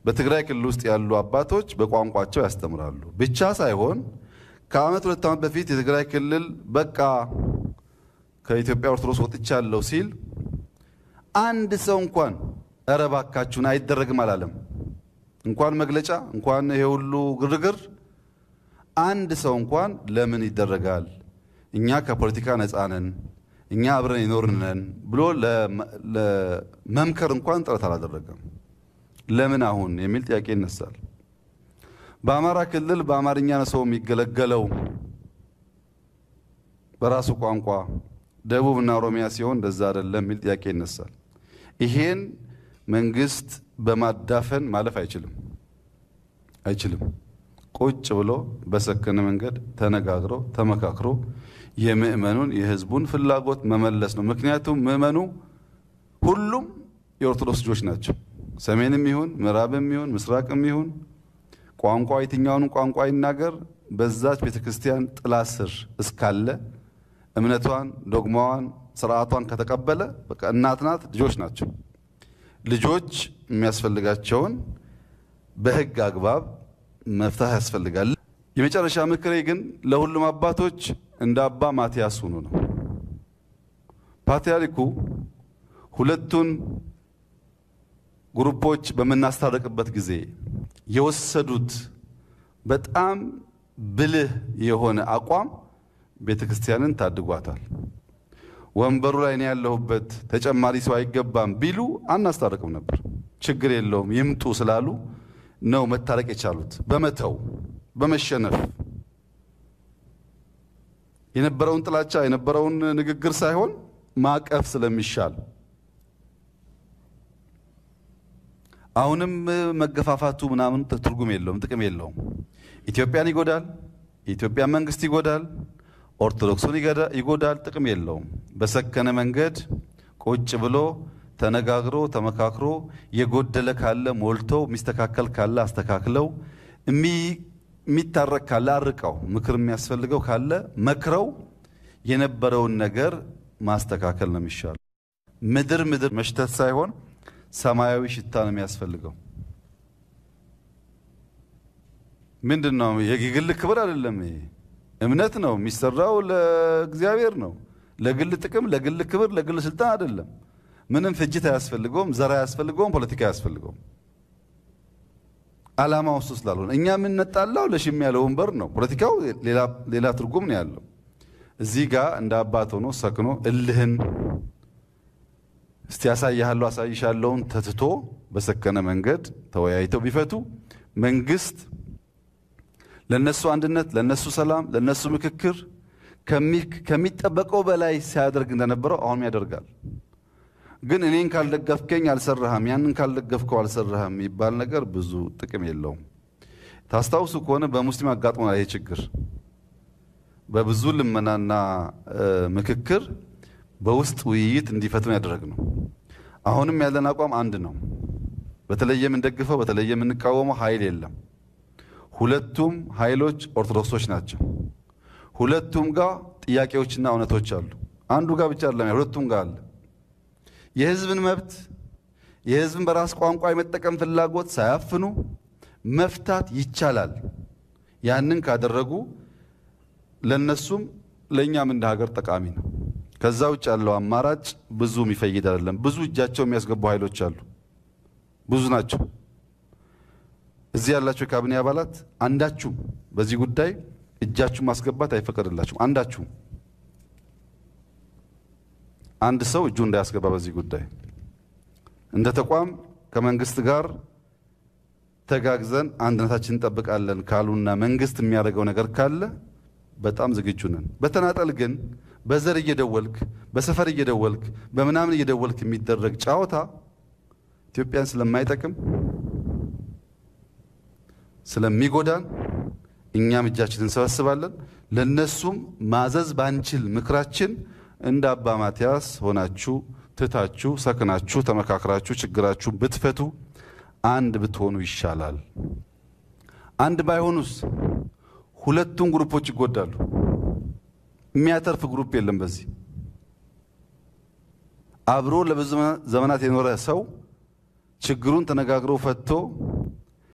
በትግራይ ክልል ውስጥ ያሉ አባቶች በቋንቋቸው ያስተምራሉ ብቻ ሳይሆን ከአመት 2 ዓመት በፊት የትግራይ ክልል በቃ ከኢትዮጵያ ኦርቶዶክስ ወጥቻለሁ ሲል አንድ ሰው እንኳን እረባካችሁን አይደረግም አላለም። እንኳን መግለጫ እንኳን ይሄ ሁሉ ግርግር አንድ ሰው እንኳን ለምን ይደረጋል እኛ ከፖለቲካ ነፃ ነን እኛ አብረን ይኖርነን ብሎ ለመምከር እንኳን ጥረት አላደረገም። ለምን አሁን የሚል ጥያቄ ይነሳል። በአማራ ክልል በአማርኛ ነው ሰው የሚገለገለው በራሱ ቋንቋ ደቡብና ኦሮሚያ ሲሆን እንደዛ አይደለም የሚል ጥያቄ ይነሳል። ይሄን መንግስት በማዳፈን ማለፍ አይችልም። ቁጭ ብሎ በሰከነ መንገድ ተነጋግሮ ተመካክሮ የምእመኑን የህዝቡን ፍላጎት መመለስ ነው። ምክንያቱም ምእመኑ ሁሉም የኦርቶዶክስ ልጆች ናቸው። ሰሜንም ይሁን ምዕራብም ይሁን ምስራቅም ይሁን ቋንቋ የትኛውን ቋንቋ ይናገር በዛች ቤተክርስቲያን ጥላ ስር እስካለ እምነቷን ዶግማዋን ስርዓቷን ከተቀበለ በቃ እናት ናት ልጆች ናቸው። ልጆች የሚያስፈልጋቸውን በህግ አግባብ መፍታት ያስፈልጋል። የመጨረሻ ምክሬ ግን ለሁሉም አባቶች እንደ አባ ማቲያስ ሆኖ ነው። ፓትርያርኩ ሁለቱን ግሩፖች በመናስታረቅበት ጊዜ የወሰዱት በጣም ብልህ የሆነ አቋም ቤተክርስቲያንን ታድጓታል። ወንበሩ ላይ ነው ያለሁበት ተጨማሪ ሰው አይገባም ቢሉ አናስታረቅም ነበር። ችግር የለውም ይምጡ ስላሉ ነው መታረቅ የቻሉት። በመተው በመሸነፍ የነበረውን ጥላቻ የነበረውን ንግግር ሳይሆን ማቀፍ ስለሚሻል አሁንም መገፋፋቱ ምናምን ትርጉም የለውም ጥቅም የለውም። ኢትዮጵያን ይጎዳል፣ የኢትዮጵያ መንግስት ይጎዳል፣ ኦርቶዶክሱን ይጎዳል፣ ጥቅም የለውም። በሰከነ መንገድ ቁጭ ብሎ ተነጋግሮ ተመካክሮ የጎደለ ካለ ሞልቶ ሚስተካከል ካለ አስተካክለው የሚታረቅ ካለ አርቀው ምክር የሚያስፈልገው ካለ መክረው የነበረውን ነገር ማስተካከል ነው የሚሻለው። ምድር መሽተት ሳይሆን ሰማያዊ ሽታ ነው የሚያስፈልገው። ምንድነው የግል ክብር አይደለም። እምነት ነው የሚሰራው ለእግዚአብሔር ነው። ለግል ጥቅም ለግል ክብር ለግል ስልጣን አይደለም። ምንም ፍጅት አያስፈልገውም፣ ዘር አያስፈልገውም፣ ፖለቲካ አያስፈልገውም። ዓላማው እሱ ስላልሆነ እኛ የምንጣላው ለሽም ያለው ወንበር ነው። ፖለቲካው ሌላ ትርጉም ነው ያለው። እዚህ ጋር እንደ አባት ሆኖ ሰክኖ እልህን እስቲ ያሳያለሁ አሳይሻለሁን ተትቶ በሰከነ መንገድ ተወያይተው ቢፈቱ መንግስት ለነሱ አንድነት ለነሱ ሰላም ለነሱ ምክክር ከሚጠበቀው በላይ ሲያደርግ እንደነበረው አሁን ያደርጋል። ግን እኔን ካልደገፍከኝ አልሰራህም ያንን ካልደገፍከው አልሰራህም ይባል ነገር ብዙ ጥቅም የለውም። ታስታውሱ ከሆነ በሙስሊም አጋጥሞና ይሄ ችግር በብዙ ልመናና ምክክር በውስጥ ውይይት እንዲፈቱን ያደረግነው። አሁንም ያለን አቋም አንድ ነው። በተለየ የምንደግፈው በተለየ የምንቃወመው ኃይል የለም። ሁለቱም ኃይሎች ኦርቶዶክሶች ናቸው። ሁለቱም ጋር ጥያቄዎችና እውነቶች አሉ። አንዱ ጋር ብቻ አይደለም፣ ሁለቱም ጋር አለ። የህዝብን መብት የህዝብን በራስ ቋንቋ የመጠቀም ፍላጎት ሳያፍኑ መፍታት ይቻላል። ያንን ካደረጉ ለነሱም ለኛም እንደ ሀገር ጠቃሚ ነው። ከዛ ውጭ ያለው አማራጭ ብዙ የሚፈይድ አይደለም። ብዙ እጃቸው የሚያስገቡ ኃይሎች አሉ፣ ብዙ ናቸው። እዚህ ያላችሁ የካቢኔ አባላት አንዳችሁም በዚህ ጉዳይ እጃችሁ ማስገባት አይፈቀድላችሁም። አንዳችሁም አንድ ሰው እጁ እንዳያስገባ በዚህ ጉዳይ እንደ ተቋም ከመንግስት ጋር ተጋግዘን አንድነታችንን እንጠብቃለን ካሉና መንግስት የሚያደርገው ነገር ካለ በጣም ዝግጁ ነን። በተናጠል ግን በዘር እየደወልክ በሰፈር እየደወልክ በመናምን እየደወልክ የሚደረግ ጫዋታ ኢትዮጵያን ስለማይጠቅም ስለሚጎዳን እኛም እጃችንን ሰበስባለን። ለነሱም ማዘዝ ባንችል ምክራችን እንደ አባ ማቲያስ ሆናችሁ ትታችሁ ሰክናችሁ ተመካክራችሁ ችግራችሁ ብትፈቱ አንድ ብትሆኑ ይሻላል። አንድ ባይሆኑስ ሁለቱም ግሩፖች ይጎዳሉ። የሚያተርፍ ግሩፕ የለም። በዚህ አብሮ ለብዙ ዘመናት የኖረ ሰው ችግሩን ተነጋግሮ ፈትቶ